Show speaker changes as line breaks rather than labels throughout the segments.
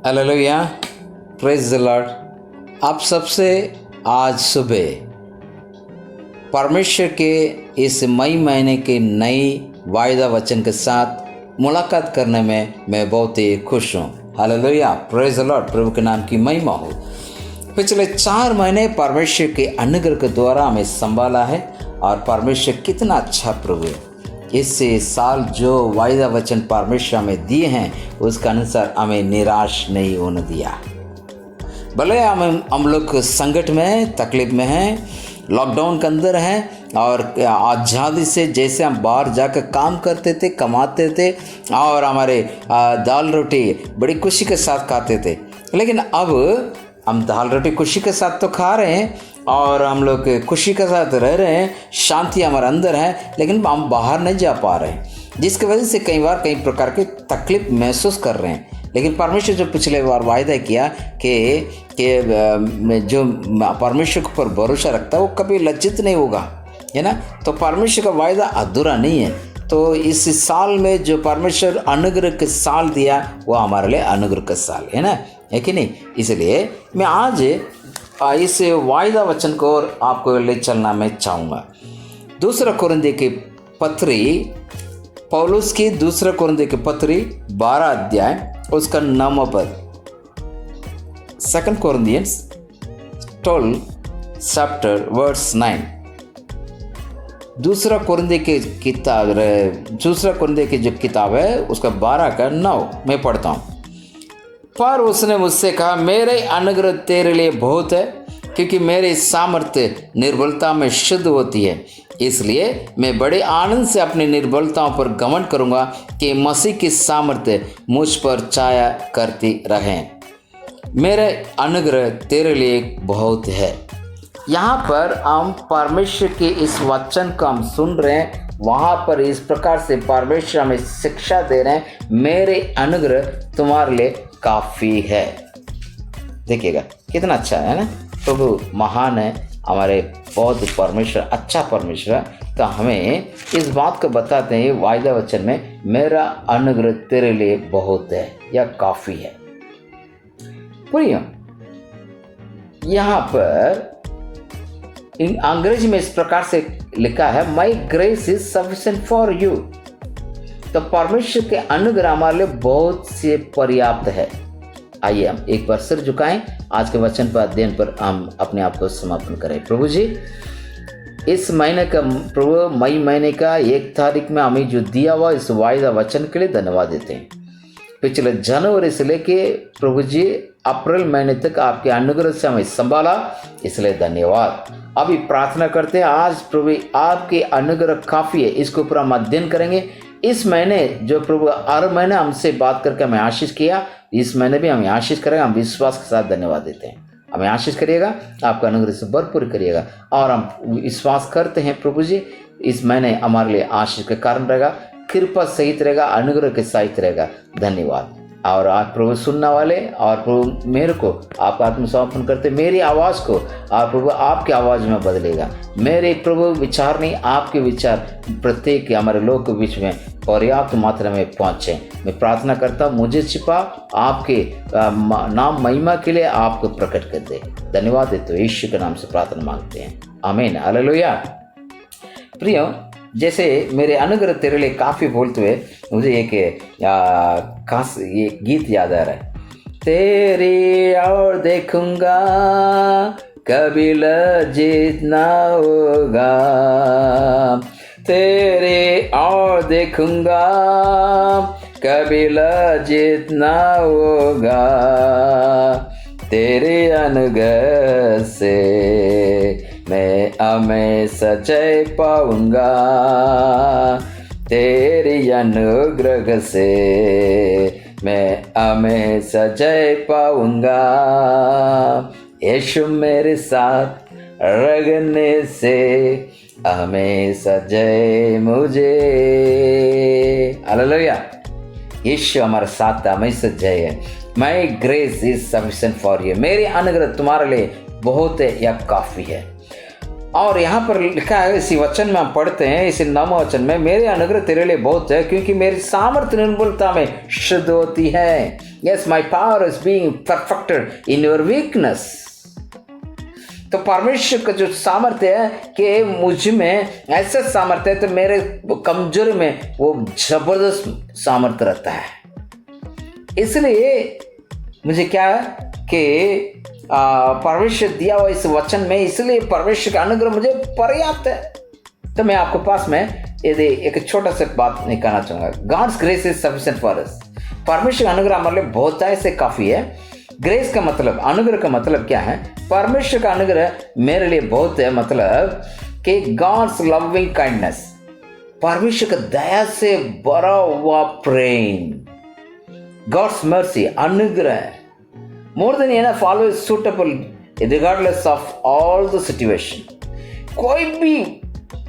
Hallelujah, praise the Lord. आप सबसे आज सुबह परमेश्वर के इस मई महीने के नई वायदा वचन के साथ मुलाकात करने में मैं बहुत ही खुश हूँ। Hallelujah, praise the lord. प्रभु के नाम की महिमा हो। पिछले 4 महीने परमेश्वर के अनुग्रह के द्वारा हमें संभाला है और परमेश्वर कितना अच्छा प्रभु है। इस साल जो वायदा वचन परमेश्वर हमें दिए हैं उसके अनुसार हमें निराश नहीं होने दिया। भले हम लोग संकट में, तकलीफ में हैं, लॉकडाउन के अंदर हैं और आज़ादी से जैसे हम बाहर जाकर काम करते थे, कमाते थे और हमारे दाल रोटी बड़ी खुशी के साथ खाते थे, लेकिन अब हम दाल रोटी खुशी के साथ तो खा रहे हैं और हम लोग खुशी के साथ रह रहे हैं, शांति हमारे अंदर है, लेकिन हम बाहर नहीं जा पा रहे हैं, जिसकी वजह से कई बार कई प्रकार की तकलीफ महसूस कर रहे हैं। लेकिन परमेश्वर जो पिछले बार वायदा किया कि जो परमेश्वर के ऊपर भरोसा रखता है वो कभी लज्जित नहीं होगा, है ना। तो परमेश्वर का वायदा अधूरा नहीं है। तो इस साल में जो परमेश्वर अनुग्रह के साल दिया वो हमारे लिए अनुग्रह का साल है ना, है कि नहीं। इसलिए मैं आज इस वायदा वचन को और आपको ले चलना मैं चाहूँगा। दूसरा कुरिन्थियों की पत्री, पौलुस की दूसरा कुरिन्थियों की पत्री 12 अध्याय उसका 9वां पद। 2 Corinthians 12 chapter verse 9। दूसरा कुरिन्थियों की जो किताब है उसका 12 का 9 मैं पढ़ता हूँ। पर उसने मुझसे कहा, मेरे अनुग्रह तेरे लिए बहुत है, क्योंकि मेरी सामर्थ्य निर्बलता में शुद्ध होती है। इसलिए मैं बड़े आनंद से अपनी निर्बलताओं पर घमंड करूंगा कि मसीह की सामर्थ्य मुझ पर छाया करती रहे। मेरे अनुग्रह तेरे लिए बहुत है। यहाँ पर हम परमेश्वर के इस वचन को हम सुन रहे हैं, वहाँ पर इस प्रकार से परमेश्वर हमें शिक्षा दे रहे हैं, मेरे अनुग्रह तुम्हारे लिए काफ़ी है। देखिएगा कितना अच्छा है ना। प्रभु महान है, हमारे बहुत परमेश्वर अच्छा परमेश्वर है। तो हमें इस बात को बताते हैं वायदा वचन में, मेरा अनुग्रह तेरे लिए बहुत है या काफ़ी है। प्रिय, यहाँ पर अंग्रेजी में इस प्रकार से लिखा है, माई grace is sufficient for you. तो परमेश्वर के अनुग्रह हमारे लिए बहुत से पर्याप्त है। आइए हम एक बार सिर झुकाएं, आज के वचन पर अध्ययन पर हम अपने आप को समापन करें। प्रभु जी, इस महीने का प्रभु मई महीने का 1 तारीख में हमें जो दिया हुआ इस वायदा वचन के लिए धन्यवाद देते हैं। पिछले जनवरी से लेके प्रभु जी अप्रैल महीने तक आपके अनुग्रह से हमें संभाला, इसलिए धन्यवाद। अभी प्रार्थना करते हैं आज प्रभु आपके अनुग्रह काफ़ी है, इसके ऊपर हम अध्ययन करेंगे। इस महीने जो प्रभु हर महीने हमसे बात करके हमें आशीष किया, इस महीने भी हमें आशीष करेगा। हम विश्वास के साथ धन्यवाद देते हैं। हमें आशीष करिएगा, आपका अनुग्रह से भरपूर करिएगा और हम विश्वास करते हैं प्रभु जी इस महीने हमारे लिए आशीष का कारण रहेगा, कृपा सहित रहेगा, अनुग्रह के सहित रहेगा। धन्यवाद। और आप प्रभु सुनने वाले और प्रभु मेरे को आप आत्मसमर्पण करते, मेरी आवाज़ को आप प्रभु आपकी आवाज़ में बदलेगा। मेरे प्रभु विचार नहीं, आपके विचार प्रत्येक हमारे लोग के बीच में पर्याप्त मात्रा में पहुँचे। मैं प्रार्थना करता हूँ, मुझे छिपा आपके नाम महिमा के लिए आपको प्रकट कर दे। धन्यवाद देते हो, यीशु के नाम से प्रार्थना मांगते हैं, आमीन, हालेलुया। प्रिय, जैसे मेरे अनुग्रह तेरे लिए काफ़ी बोलते हुए मुझे एक खास ये गीत याद आ रहा है। तेरी और देखूंगा कभी लज्जित ना होगा, तेरे और देखूंगा कभी लज्जित ना होगा, तेरे अनुग्रह से मैं हमेशा जय पाऊंगा, तेरी अनुग्रह से मैं हमेशा जय पाऊंगा। यीशु मेरे साथ रहने से हमेशा जय मुझे। हालेलुया, यीशु हमारे साथ हमेशा जय है। माई grace is sufficient for you. मेरे अनुग्रह तुम्हारे लिए बहुत है या काफ़ी है। और यहाँ पर लिखा है, इसी वचन में हम पढ़ते हैं, इसी 9वें वचन में, मेरे अनुग्रह तेरे लिए बहुत है क्योंकि मेरी सामर्थ्य निर्बलता में शुद्ध होती है। Yes, my power is being perfected in your weakness. तो परमेश्वर का जो सामर्थ्य है कि मुझ में ऐसा सामर्थ्य है, तो मेरे कमजोरी में वो जबरदस्त सामर्थ्य रहता है। इसलिए मुझे क्या कि परमेश्वर दिया हुआ इस वचन में, इसलिए परमेश्वर का अनुग्रह मुझे पर्याप्त है। तो मैं आपके पास में यदि एक छोटा सा बात निकालना चाहूंगा, God's grace is sufficient for us. परमेश्वर का अनुग्रह हमारे लिए बहुत से काफी है। ग्रेस का मतलब, अनुग्रह का मतलब क्या है? परमेश्वर का अनुग्रह मेरे लिए बहुत है, मतलब कि गॉड्स लविंग काइंडनेस, परमेश्वर का दया से भरा हुआ प्रेम, गॉड्स मर्सी, अनुग्रह, more than enough, always suitable regardless of all the situation। कोई भी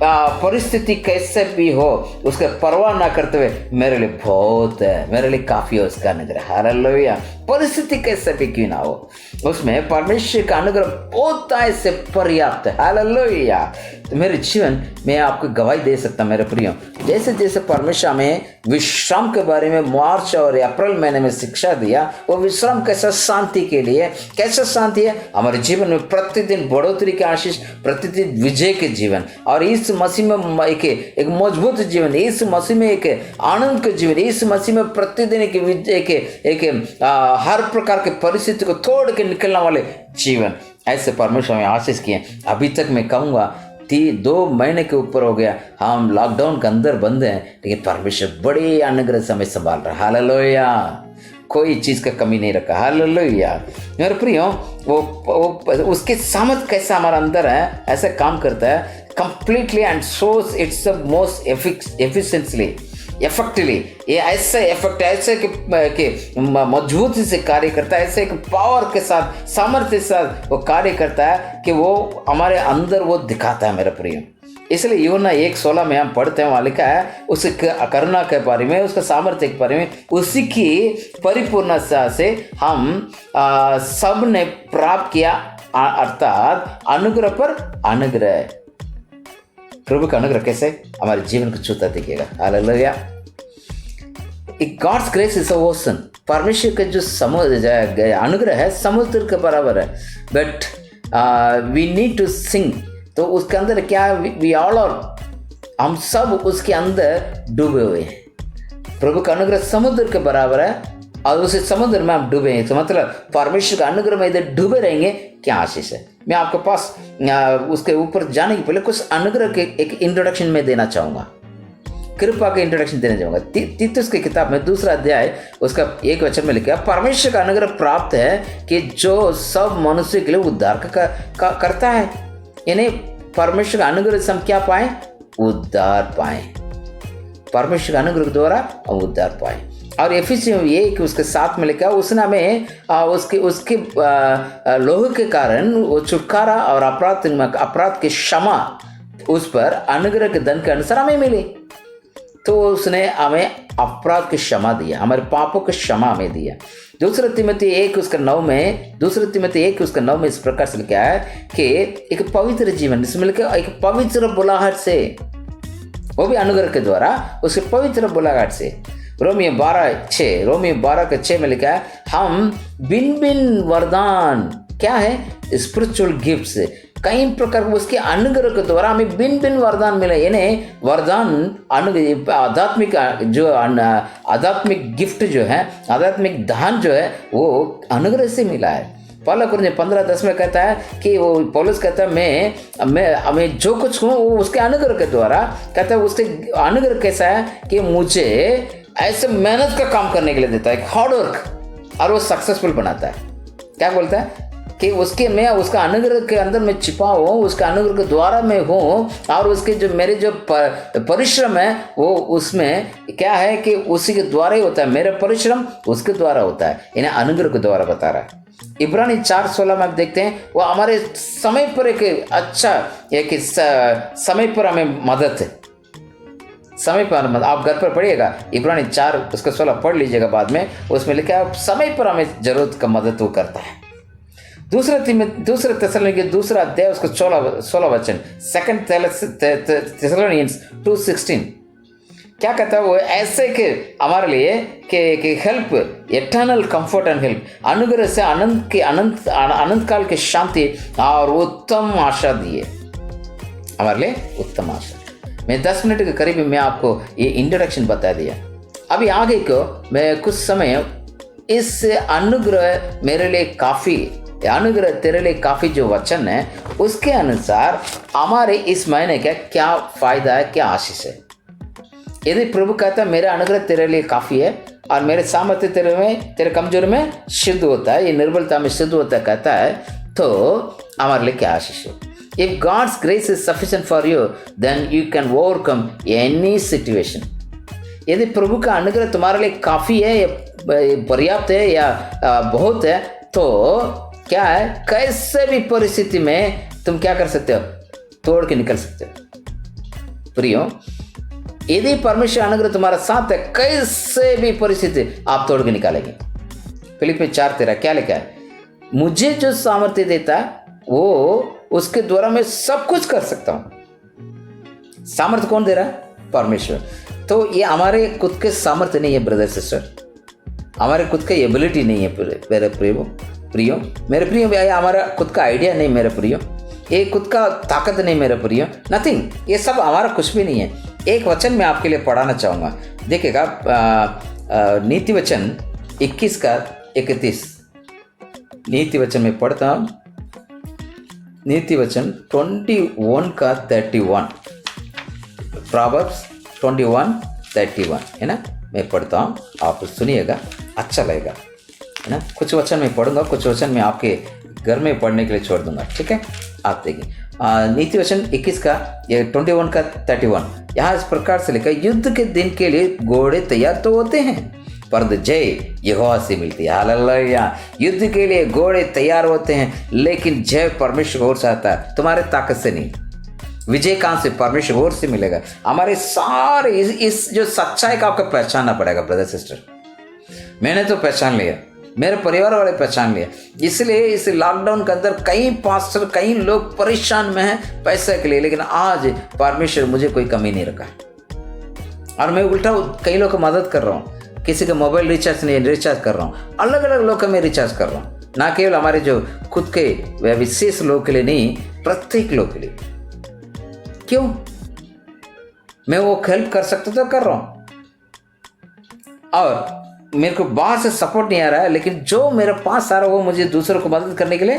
परिस्थिति कैसे भी हो, उसके परवाह ना करते हुए मेरे लिए बहुत है, मेरे लिए काफी है उसका अनुग्रह। हालेलुया। परिस्थिति कैसे भी क्यों ना हो, उसमें परमेश्वर का अनुग्रह बहुत से पर्याप्त है। हालेलुया। तो मेरे जीवन में आपको गवाही दे सकता मेरे प्रियो, जैसे जैसे परमेश्वर में विश्राम के बारे में मार्च और अप्रैल महीने में शिक्षा दिया, वो विश्राम कैसा शांति के लिए, कैसा शांति है हमारे जीवन में, प्रतिदिन बढ़ोतरी के आशीष, प्रतिदिन विजय के जीवन, और इस मसीह में एक मजबूत जीवन, इस मसीह में एक आनंद का जीवन, इस मसीह में प्रतिदिन एक हर प्रकार के परिस्थिति को तोड़ के निकलने वाले जीवन, ऐसे परमेश्वर में आशीष किए। अभी तक मैं कहूँगा 2 महीने के ऊपर हो गया, हम लॉकडाउन के अंदर बंद हैं, लेकिन परमेश्वर बड़े अनुग्रह से हमें संभाल रहा। हालेलुया। कोई चीज़ का कमी नहीं रखा। हालेलुया। मेरे प्रियो, वो उसके सामर्थ कैसा हमारे अंदर है, ऐसे काम करता है completely and source it's most efficiently, effectively. ये ऐसे इफेक्ट, ऐसे कि मजबूती से कार्य करता है, ऐसे एक पावर के साथ, सामर्थ्य के साथ वो कार्य करता है कि वो हमारे अंदर वो दिखाता है मेरे प्रिय। इसलिए यूहन्ना 1:16 में हम पढ़ते हैं, वहाँ लिखा है उस करुणा के बारे में, उसका सामर्थ्य के बारे में, उसी की परिपूर्णता से हम सब ने प्राप्त किया, अर्थात अनुग्रह पर अनुग्रह। प्रभु का अनुग्रह कैसे हमारे जीवन को छूता दिखेगा। Hallelujah. God's grace is ocean. परमेश्वर का जो अनुग्रह है समुद्र के बराबर है, but we need to sing. तो उसके अंदर क्या है, वी ऑल आर, हम सब उसके अंदर डूबे हुए हैं। प्रभु का अनुग्रह समुद्र के बराबर है और उसे समुद्र में हम डूबे हैं। तो मतलब परमेश्वर का अनुग्रह में इधर डूबे रहेंगे, क्या आशीष है। मैं आपके पास उसके ऊपर जाने के पहले कुछ अनुग्रह के एक इंट्रोडक्शन में देना चाहूँगा, कृपा का इंट्रोडक्शन देना चाहूँगा। तीतुस की किताब में 2 अध्याय उसका 1 वचन में लिखा है, परमेश्वर का अनुग्रह प्राप्त है कि जो सब मनुष्य के लिए उद्धार करता है। यानी परमेश्वर का अनुग्रह से हम क्या पाए? उद्धार पाए। परमेश्वर का अनुग्रह द्वारा हम उद्धार पाए। और एफिसियों ये कि उसके साथ में लिखा, उसने हमें उसके लोह के कारण वो छुटकारा और अपराध की क्षमा उस पर अनुग्रह के धन के अनुसार हमें मिली। तो उसने हमें अपराध की क्षमा दिया, हमारे पापों की क्षमा हमें दिया। 2 तिमोथी 1:9 में इस प्रकार से लिखा है कि एक पवित्र जीवन, इसमें लिखा एक पवित्र बुलाहट से, वो भी अनुग्रह के द्वारा, उसके पवित्र बुलाहट से। रोमियो 12:6 में लिखा है, हम भिन्न वरदान, क्या है? स्पिरिचुअल गिफ्ट्स, कई प्रकार के उसके अनुग्रह के द्वारा हमें भिन्न वरदान मिले। यानी वरदान आध्यात्मिक गिफ्ट जो है, आध्यात्मिक दान जो है, वो अनुग्रह से मिला है। पहला कुरिन्थियों 15:10 में कहता है कि वो पौलुस कहता है मैं जो कुछ हूँ वो उसके अनुग्रह के द्वारा, कहता है उसके अनुग्रह कैसा है कि मुझे ऐसे मेहनत का काम करने के लिए देता है, हार्ड वर्क, और वो सक्सेसफुल बनाता है। क्या बोलता है कि मैं उसका अनुग्रह के अंदर में छिपा हूँ, उसका अनुग्रह के द्वारा मैं हूँ, और उसके जो मेरे जो परिश्रम है वो उसमें क्या है कि उसी के द्वारा ही होता है, मेरा परिश्रम उसके द्वारा होता है। इन्हें अनुग्रह के द्वारा बता रहा है। इब्रानी 4:16 में आप देखते हैं, वो हमारे समय पर एक अच्छा समय पर हमें मदद है, समय पर मदद। आप घर पर पढ़िएगा, इब्रानी 4:16 पढ़ लीजिएगा बाद में, उसमें लिखा है समय पर हमें जरूरत का मदद वो करता है। दूसरे तेसलोनिके दूसरा अध्याय उसका 16 वचन, 2 Thessalonians 2:16 क्या कहता है वो, ऐसे कि हमारे लिए कि help, eternal comfort and help, अनुग्रह से अनंत काल की शांति और उत्तम आशा दिए, हमारे लिए उत्तम आशा। मैं 10 मिनट के करीब मैं आपको ये इंट्रोडक्शन बता दिया। अभी आगे को मैं कुछ समय इस अनुग्रह मेरे लिए काफ़ी, अनुग्रह तेरे लिए काफ़ी जो वचन है उसके अनुसार हमारे इस महीने का क्या फ़ायदा है, क्या आशीष है। यदि प्रभु कहता है मेरा अनुग्रह तेरे लिए काफ़ी है और मेरे सामर्थ्य तेरे कमजोरी में सिद्ध होता है, ये निर्बलता में सिद्ध होता है कहता है, तो हमारे लिए क्या आशीष है। If God's grace is sufficient for you then you can overcome any situation. यदि प्रभु का अनुग्रह तुम्हारे लिए काफ़ी है या पर्याप्त है या बहुत है, तो क्या है, कैसे भी परिस्थिति में तुम क्या कर सकते हो, तोड़ के निकल सकते हो। प्रियो, यदि परमेश्वर अनुग्रह तुम्हारा साथ है, कैसे भी परिस्थिति आप तोड़ के निकालेंगे। फिलिपियों 4:13 क्या लिखा है, मुझे जो सामर्थ्य देता है वो उसके द्वारा मैं सब कुछ कर सकता हूं। सामर्थ्य कौन दे रहा है, परमेश्वर। तो ये हमारे खुद के सामर्थ्य नहीं है ब्रदर सिस्टर, हमारे खुद का एबिलिटी नहीं है मेरे प्रियो, मेरे प्रियो, हमारा खुद का आइडिया नहीं मेरे प्रियो, ये खुद का ताकत नहीं मेरे प्रियो, नथिंग, ये सब हमारा कुछ भी नहीं है। एक वचन मैं आपके लिए पढ़ाना चाहूँगा, देखिएगा नीति वचन 21 का 31, नीति वचन में पढ़ता हूँ, नीति वचन 21 का 31, प्रॉवर्ब्स 21:31 है ना, मैं पढ़ता हूँ, आप सुनिएगा, अच्छा लगेगा है ना। कुछ वचन मैं पढ़ूंगा, कुछ वचन मैं आपके घर में पढ़ने के लिए छोड़ दूंगा, ठीक है। आप देखिए नीति वचन 21 का 21 का 31, यहाँ इस प्रकार से लिखा, युद्ध के दिन के लिए घोड़े तैयार तो होते हैं परंतु जय यहोवा से मिलती है। हालेलुया, युद्ध के लिए घोड़े तैयार होते हैं लेकिन जय परमेश्वर ओर से आता है, तुम्हारे ताकत से नहीं। विजय कहाँ से, परमेश्वर ओर से मिलेगा। हमारे सारे इस जो सच्चाई का आपको पहचानना पड़ेगा ब्रदर सिस्टर। मैंने तो पहचान लिया, मेरे परिवार वाले पहचान लिया, इसलिए इस लॉकडाउन के अंदर कई पास्टर, कई लोग परेशान में हैं पैसे के लिए, लेकिन आज परमेश्वर मुझे कोई कमी नहीं रखा और मैं उल्टा कई लोग को मदद कर रहा हूँ। किसी का मोबाइल रिचार्ज नहीं, रिचार्ज कर रहा हूँ, अलग अलग लोग का मैं रिचार्ज कर रहा हूँ, ना केवल हमारे जो खुद के विशेष लोग के लिए नहीं, प्रत्येक लोग के लिए। क्यों, मैं वो हेल्प कर सकता तो कर रहा हूँ, और मेरे को बाहर से सपोर्ट नहीं आ रहा है, लेकिन जो मेरे पास आ रहा है वो मुझे दूसरों को मदद करने के लिए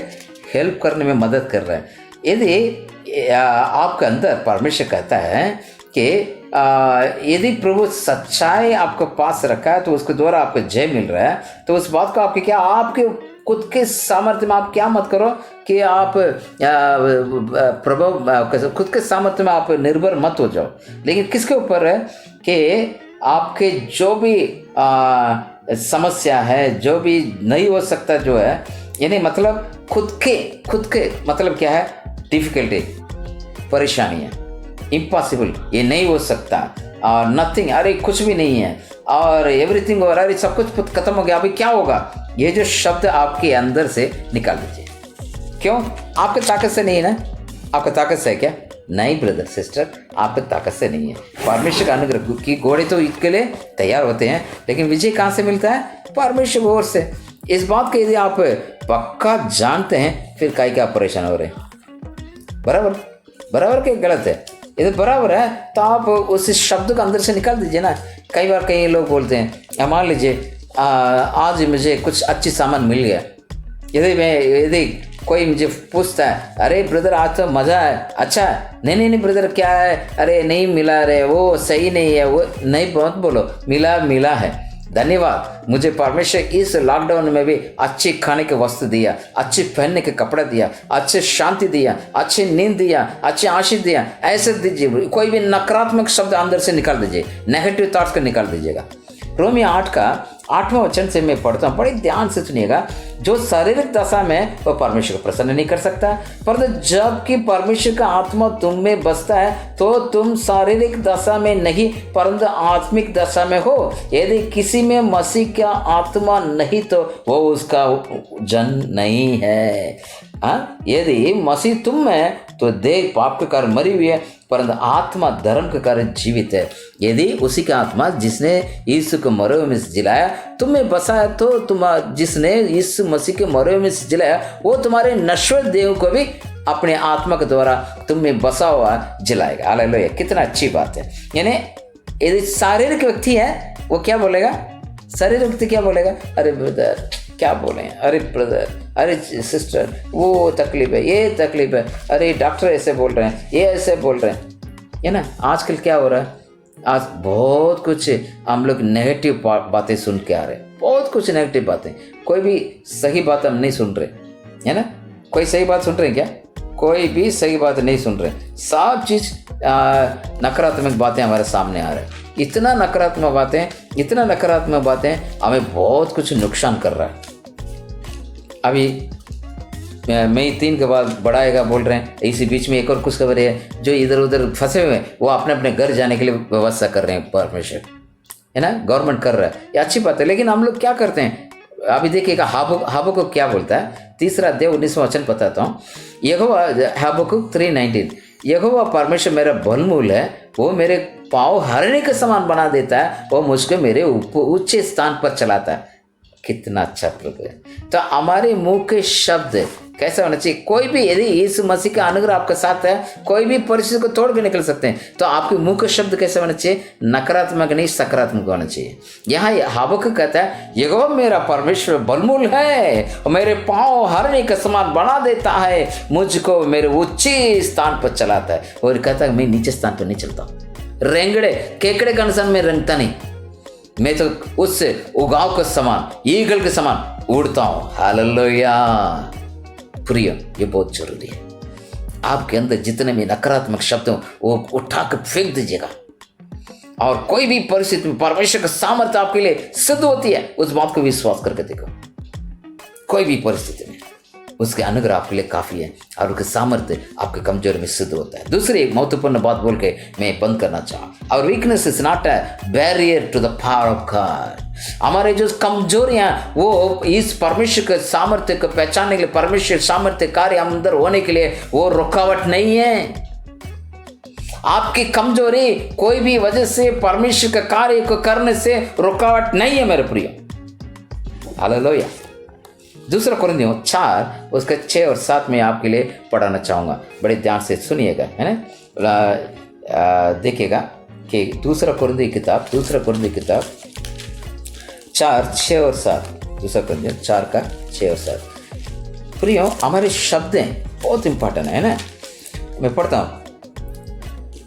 हेल्प करने में मदद कर रहा है। यदि आपके अंदर परमेश्वर कहता है कि यदि प्रभु सच्चाई आपके पास रखा है तो उसके द्वारा आपको जय मिल रहा है, तो उस बात को आपके क्या, आपके खुद के सामर्थ्य में आप क्या मत करो कि आप प्रभु खुद के सामर्थ्य में आप निर्भर मत हो जाओ, लेकिन किसके ऊपर है कि आपके जो भी समस्या है, जो भी नहीं हो सकता जो है, यानी मतलब खुद के मतलब क्या है, डिफिकल्टी, परेशानी है, इम्पॉसिबल, ये नहीं हो सकता, और नथिंग, अरे कुछ भी नहीं है, और एवरीथिंग हो रहा है, सब कुछ खत्म हो गया, अभी क्या होगा, ये जो शब्द आपके अंदर से निकाल दीजिए। क्यों, आपके ताकत से नहीं है ना, आपका ताकत से है क्या, नहीं ब्रदर सिस्टर, आपकी ताकत से नहीं है। परमेश्वर का अनुग्रह की घोड़े तो इसके लिए तैयार होते हैं, लेकिन विजय कहाँ से मिलता है, परमेश्वर ओर से। इस बात को यदि आप पक्का जानते हैं, फिर काहे क्या परेशान हो रहे हैं, बराबर के गलत है, यदि बराबर है तो आप उस शब्द को अंदर से निकाल दीजिए ना। कई बार कई लोग बोलते हैं, मान लीजिए आज मुझे कुछ अच्छी सामान मिल गया, यदि कोई मुझे पूछता है, अरे ब्रदर आज तो मज़ा है, अच्छा नहीं ब्रदर क्या है, अरे नहीं मिला रे, वो सही नहीं है, वो नहीं, बहुत बोलो मिला है, धन्यवाद, मुझे परमेश्वर इस लॉकडाउन में भी अच्छी खाने के वस्तु दिया, अच्छे पहनने के कपड़े दिया, अच्छे शांति दिया, अच्छी नींद दिया, अच्छे आशीष दिया, ऐसे दीजिए। कोई भी नकारात्मक शब्द अंदर से निकाल दीजिए, नेगेटिव थॉट्स को निकाल दीजिएगा। रोमियो 8 का 8वां वचन से मैं पढ़ता हूँ, बड़े ध्यान से सुनिएगा। जो शारीरिक दशा में वो परमेश्वर को प्रसन्न नहीं कर सकता, परंतु जबकि परमेश्वर का आत्मा तुम में बसता है तो तुम शारीरिक दशा में नहीं परंतु आत्मिक दशा में हो। यदि किसी में मसीह का आत्मा नहीं तो वो उसका जन नहीं है। यदि मसीह तुम में तो देह पाप के कारण मरी हुई है परंतु आत्मा धर्म के कारण जीवित है। यदि उसी का आत्मा जिसने यीशु को मरे हुए में से जिलाया तुम में बसा है तो तुम जिसने यीशु मसीह के मरे हुए में से जिलाया वो तुम्हारे नश्वर देह को भी अपने आत्मा के द्वारा तुम में बसा हुआ जिलाएगा। हालेलुया, कितना अच्छी बात है। यानी यदि शारीरिक व्यक्ति है वो क्या बोलेगा? शारीरिक व्यक्ति क्या बोलेगा? अरे ब्रदर क्या बोले, अरे ब्रदर, अरे सिस्टर वो तकलीफ है, ये तकलीफ है, अरे डॉक्टर ऐसे बोल रहे हैं, ये ऐसे बोल रहे हैं, है ना। आजकल क्या हो रहा है, आज बहुत कुछ हम लोग नेगेटिव बातें सुन के आ रहे हैं, बहुत कुछ नेगेटिव बातें, कोई भी सही बात हम नहीं सुन रहे, है ना। कोई सही बात सुन रहे हैं क्या? कोई भी सही बात नहीं सुन रहे, सब चीज़ नकारात्मक बातें हमारे सामने आ रहे हैं। इतना नकारात्मक बातें हमें बहुत कुछ नुकसान कर रहा है। अभी मई 3 के बाद बढ़ाएगा बोल रहे हैं, इसी बीच में एक और कुछ खबर है, जो इधर उधर फंसे हुए हैं वो अपने अपने घर जाने के लिए व्यवस्था कर रहे हैं, परमेश्वर, है ना, गवर्नमेंट कर रहा है, ये अच्छी बात है। लेकिन हम लोग क्या करते हैं? अभी देखिएगा हबक्कुक क्या बोलता है, 3 अध्याय 19वां वचन बताता हूँ। यहोवा, हबक्कुक 3:19, यहोवा परमेश्वर मेरा बलमूल है, वो मेरे पाँव हरने के समान बना देता है, वो मुझको मेरे ऊंचे स्थान पर चलाता है। कितना अच्छा प्रभु है। तो हमारे मुंह के शब्द कैसा होना चाहिए? कोई भी, यदि यीशु मसीह का अनुग्रह आपके साथ है, कोई भी परिस्थिति को तोड़ के निकल सकते हैं। तो आपके मुंह के शब्द कैसे होना चाहिए? नकारात्मक नहीं, सकारात्मक होना चाहिए। यहाँ हबक्कुक कहता है यहोवा मेरा परमेश्वर बलमूल है, मेरे पाँव हरने के समान बना देता है, मुझको मेरे ऊंचे स्थान पर चलाता है। और कहता है मैं नीचे स्थान पर नहीं चलता, रेंगड़े केकड़े के अनुसार मैं रेंगता नहीं, मैं तो उससे उगाव के समान, ईगल के समान उड़ता हूँ। हालेलुया। प्रिय, ये बहुत जरूरी है। आपके अंदर जितने भी नकारात्मक शब्द हो वो उठा कर फेंक दीजिएगा, और कोई भी परिस्थिति में परमेश्वर का सामर्थ्य आपके लिए सिद्ध होती है, उस बात को विश्वास करके देखो। कोई भी परिस्थिति में उसके अनुग्रह आपके लिए काफ़ी है, और उसके सामर्थ्य आपके कमजोरी में सिद्ध होता है। दूसरी एक महत्वपूर्ण बात बोल के मैं बंद करना चाहूँ, और weakness is not a barrier to the power of God. हमारे जो कमजोरियां वो इस परमेश्वर के सामर्थ्य को पहचानने के लिए, परमेश्वर सामर्थ्य कार्य अंदर होने के लिए वो रुकावट नहीं है। आपकी कमजोरी कोई भी वजह से परमेश्वर का कार्य को करने से रुकावट नहीं है मेरे प्रिय। हालेलुया। दूसरा कुरिन्थियों 4 उसके 6 और 7 में आपके लिए पढ़ाना चाहूँगा, बड़े ध्यान से सुनिएगा, है ना। देखिएगा कि दूसरा कुरिन्थियों किताब 4, 6 और 7, दूसरा कुरिन्थियों 4 का 6 और 7। प्रियो, हमारे शब्द बहुत इंपॉर्टेंट है ना। मैं पढ़ता हूँ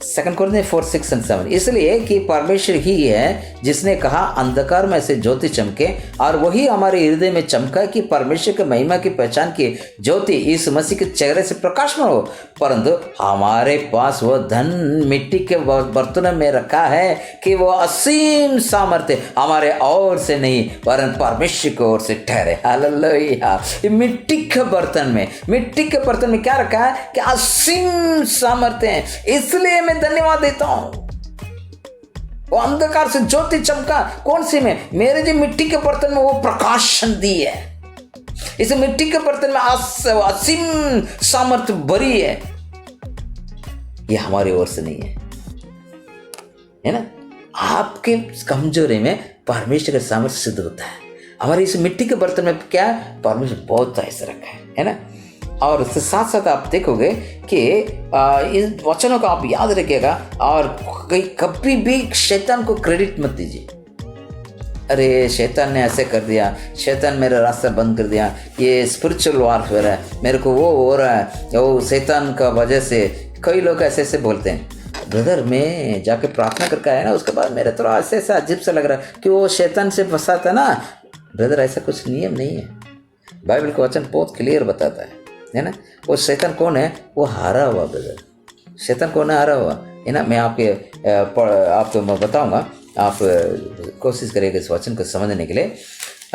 2 कुरिन्थियों 4, 6 और 7। इसलिए कि परमेश्वर ही है जिसने कहा अंधकार में से ज्योति चमके, और वही हमारे हृदय में चमका कि परमेश्वर की महिमा की पहचान की ज्योति इस मसीह के चेहरे से प्रकाशमान हो। परंतु हमारे पास वह धन मिट्टी के बर्तनों में रखा है कि वो असीम सामर्थ्य हमारे ओर से नहीं वरन परमेश्वर की ओर से ठहरे। हालेलुया। मिट्टी के बर्तन में क्या रखा है? कि असीम सामर्थ्य है। इसलिए मैं धन्यवाद देता हूं। वो अंधकार से ज्योति चमका, कौन सी में? मेरे जो मिट्टी के बर्तन में वो प्रकाशन दी है। इस मिट्टी के बर्तन में असीम सामर्थ्य भरी है। ये हमारी ओर से नहीं है ना। आपके कमजोरी में परमेश्वर का सामर्थ्य सिद्ध होता है। हमारे इस मिट्टी के बर्तन में क्या? परमेश्वर बहुत ऐसा रखा है ना। और उसके साथ साथ आप देखोगे कि इन वचनों को आप याद रखिएगा, और कभी भी शैतान को क्रेडिट मत दीजिए। अरे शैतान ने ऐसे कर दिया, शैतान मेरा रास्ता बंद कर दिया, ये स्पिरिचुअल वारफेयर है, मेरे को वो हो रहा है, वो शैतान का वजह से। कई लोग ऐसे बोलते हैं, ब्रदर मैं जाके प्रार्थना करके आया ना, उसके बाद मेरा थोड़ा ऐसा अजीब सा लग रहा है कि वो शैतान से फंसा था ना। ब्रदर ऐसा कुछ नियम नहीं है। बाइबल का वचन बहुत क्लियर बताता है ना। वो शैतान कौन है? वो हारा हुआ ब्रदर। शैतान कौन है? हारा हुआ, है ना। मैं आपको मैं बताऊंगा आप कोशिश करिएगा इस वचन को समझने के लिए।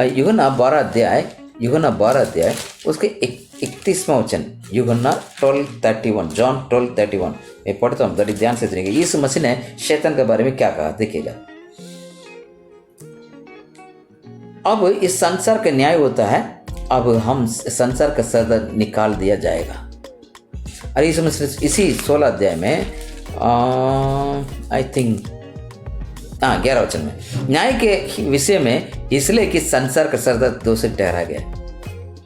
यूहन्ना 12 अध्याय उसके 31वां वचन, यूहन्ना 12:31, जॉन 12:31 मैं पढ़ता हूँ, बड़ी ध्यान से सुनिएगा। यीशु मसीह ने शैतान के बारे में क्या कहा, देखिएगा। अब इस संसार का न्याय होता है, अब हम संसार का सरदार निकाल दिया जाएगा। और यीशु मसीह इसी 16 अध्याय में आई थिंक 11 वचन में न्याय के विषय में इसलिए कि संसार का सरदार दोषी ठहरा गया,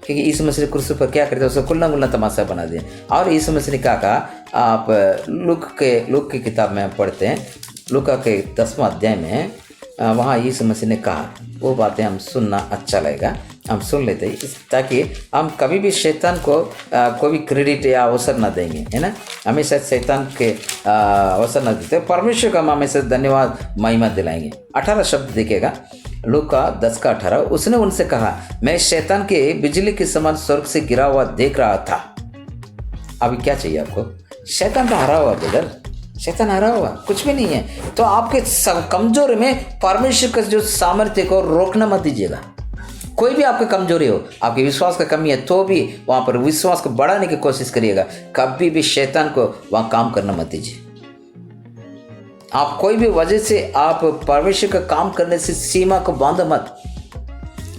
क्योंकि यीशु मसीह ने क्रूस पर क्या करते उसको कुल्ला तमाशा बना दिया। और यीशु मसीह ने क्या कहा, आप लूक की किताब में पढ़ते हैं, लूका के 10वां अध्याय में वहाँ यीशु मसीह ने कहा वो बातें हम सुनना अच्छा लगेगा, हम सुन लेते हैं, ताकि हम कभी भी शैतान को कोई भी क्रेडिट या अवसर ना देंगे, है ना। हमेशा शैतान के अवसर ना देते, परमेश्वर का हम हमेशा धन्यवाद महिमा दिलाएंगे। 18 शब्द देखिएगा, लूका 10:18, उसने उनसे कहा, मैं शैतान के बिजली के समान स्वर्ग से गिरा हुआ देख रहा था। अभी क्या चाहिए आपको? शैतान तो हरा हुआ ब्रदर, शैतान हरा हुआ, कुछ भी नहीं है। तो आपके कमजोरी में परमेश्वर का जो सामर्थ्य को रोकना मत दीजिएगा। कोई भी आपकी कमजोरी हो, आपके विश्वास का कमी है, तो भी वहां पर विश्वास को बढ़ाने की कोशिश करिएगा। कभी भी शैतान को वहां काम करना मत दीजिए। आप कोई भी वजह से आप परमेश्वर का काम करने से सीमा को बांधो मत।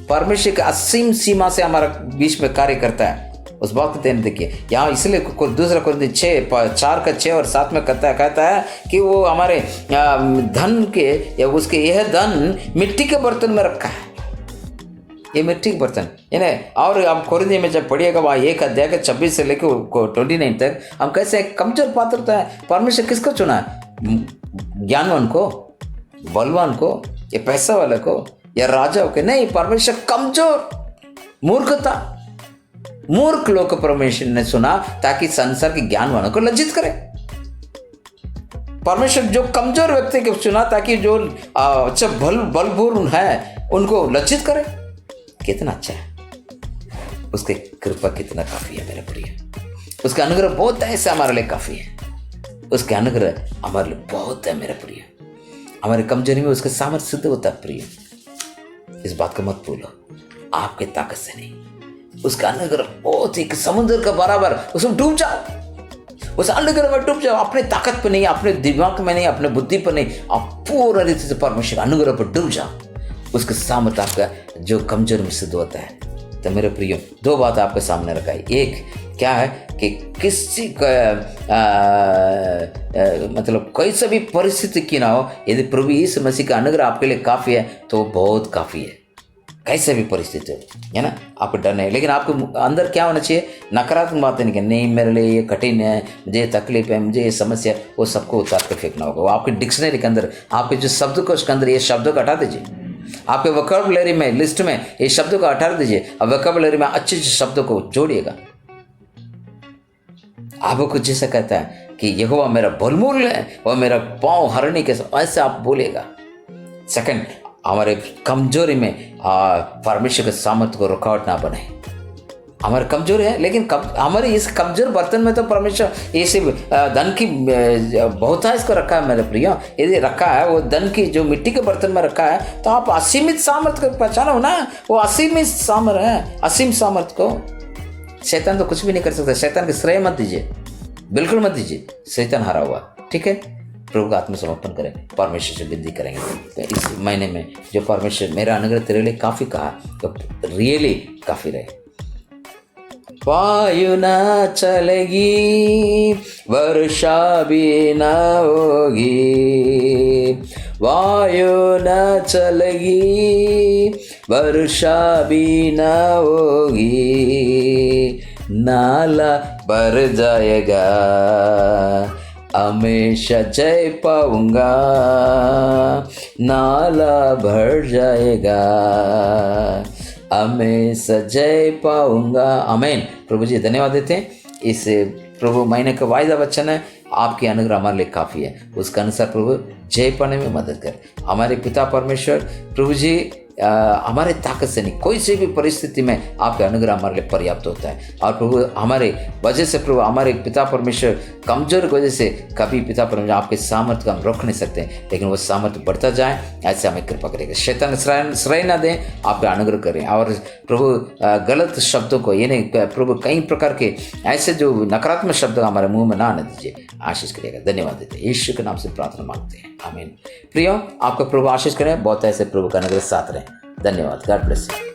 परमेश्वर का असीम सीमा से हमारा बीच में कार्य करता है, उस बात को ध्यान देखिए। यहाँ इसलिए दूसरा कुरिन्थी 4:6 और 7 में कहता है कि वो हमारे धन के या उसके यह धन मिट्टी के बर्तन में रखा है, ये मिट्टी के बर्तन है। और आप कुरिन्थी में जब पढ़िएगा वहाँ 1 अध्याय के 26 से लेकर 29 तक हम कैसे कमजोर पात्र होता है। परमेश्वर किसको चुना है? ज्ञानवान को, बलवान को, या पैसा वाले को, या राजा को? नहीं, परमेश्वर कमजोर, मूर्ख लोग को परमेश्वर ने सुना ताकि संसार के ज्ञानवानों को लज्जित करे। परमेश्वर जो कमजोर व्यक्ति को चुना ताकि जो अच्छा बलपूर्ण है उनको लज्जित करे। कितना अच्छा है, उसके कृपा कितना काफी है मेरे प्रिय। उसका अनुग्रह बहुत है, ऐसे हमारे लिए काफी है। उसके अनुग्रह हमारे लिए बहुत है मेरे प्रिय। हमारी कमजोरी में उसके सामर्थ्य सिद्ध होता है प्रिय। इस बात को मत भूलो, आपके ताकत से नहीं, उसका अनुग्रह बहुत ही समुद्र का बराबर, उसमें डूब जाओ, उस अनुग्रह में डूब जाओ। अपने ताकत पर नहीं, अपने दिमाग में नहीं, अपने बुद्धि पर नहीं, आप पूरा रीति से परमेश्वर अनुग्रह पर डूब जाओ। उसके सामर्थ्य आपका जो कमजोर में सिद्ध होता है। तो मेरे प्रियो, 2 बात आपके सामने रखा है। एक क्या है कि किसी मतलब कोई सा भी परिस्थिति की ना हो, यदि प्रभु यीशु मसीह का अनुग्रह आपके लिए काफी है तो बहुत काफी है। कैसे भी परिस्थिति हो, है ना, आपको डर नहीं, लेकिन आपको अंदर क्या होना चाहिए? नकारात्मक बातें नहीं मेरे लिए ये कठिन है, मुझे तकलीफ है, मुझे ये समस्या, वो सबको उतार कर फेंकना होगा। वो आपके डिक्शनरी के अंदर, आपके जो शब्दकोश के अंदर ये शब्दों को हटा दीजिए। आपके वोकैबुलरी में, लिस्ट में ये शब्दों को हटा दीजिए। अब वोकैबुलरी में अच्छे शब्दों को जोड़िएगा। आपको जैसा कहता है कि यहोवा मेरा बलमूल है और मेरा पाँव हरने के, ऐसे आप बोलेगा। सेकंड, हमारे कमजोरी में परमेश्वर के सामर्थ्य को रुकावट ना बने। हमारे कमजोर है, लेकिन हमारे इस कमजोर बर्तन में तो परमेश्वर इसे धन की बहुत है इसको रखा है मेरे प्रिय। यदि रखा है वो धन की जो मिट्टी के बर्तन में रखा है, तो आप असीमित सामर्थ्य को पहचानो ना। वो असीमित सामर्थ्य है, असीम सामर्थ्य को शैतान तो कुछ भी नहीं कर सकता। शैतान के श्रेय मत दीजिए, बिल्कुल मत दीजिए। शैतान हारा हुआ, ठीक है। प्रभु का आत्मसमर्पण करें, परमेश्वर से विनती करेंगे। तो इस महीने में जो परमेश्वर मेरा अनुग्रह तेरे लिए काफ़ी कहा, तो रियली काफ़ी रहे। वायु न चलेगी, वर्षा भी न होगी, वायु न चलेगी, वर्षा भी न होगी, नाला भर जाएगा, हमेशा जय पाऊंगा, नाला भर जाएगा, हमेशा जय पाऊंगा। आमीन। प्रभु जी धन्यवाद देते हैं। इस प्रभु महीने का वायदा वचन है, आपके अनुग्रह हमारे लिए काफ़ी है। उसके अनुसार प्रभु जय पाने में मदद कर। हमारे पिता परमेश्वर, प्रभु जी हमारे ताकत से नहीं, कोई सी भी परिस्थिति में आपके अनुग्रह हमारे लिए पर्याप्त होता है। और प्रभु हमारे वजह से, प्रभु हमारे पिता परमेश्वर कमजोर की वजह से कभी पिता परमेश्वर आपके सामर्थ्य को हम रोक नहीं सकते, लेकिन वो सामर्थ्य बढ़ता जाए, ऐसे हमें कृपा करेगा। शैतान श्रेय न दें, आपका अनुग्रह करें। और प्रभु गलत शब्दों को, ये नहीं प्रभु कई प्रकार के ऐसे जो नकारात्मक शब्द हमारे मुंह में ना आने दीजिए, आशीष करिएगा। धन्यवाद देते हैं, यीशु के नाम से प्रार्थना मांगते हैं, आमीन। प्रियो, आपका प्रभु आशीष करें, बहुत ऐसे प्रभु का अनुग्रह साथ रहे। धन्यवाद, गॉड ब्लेस यू।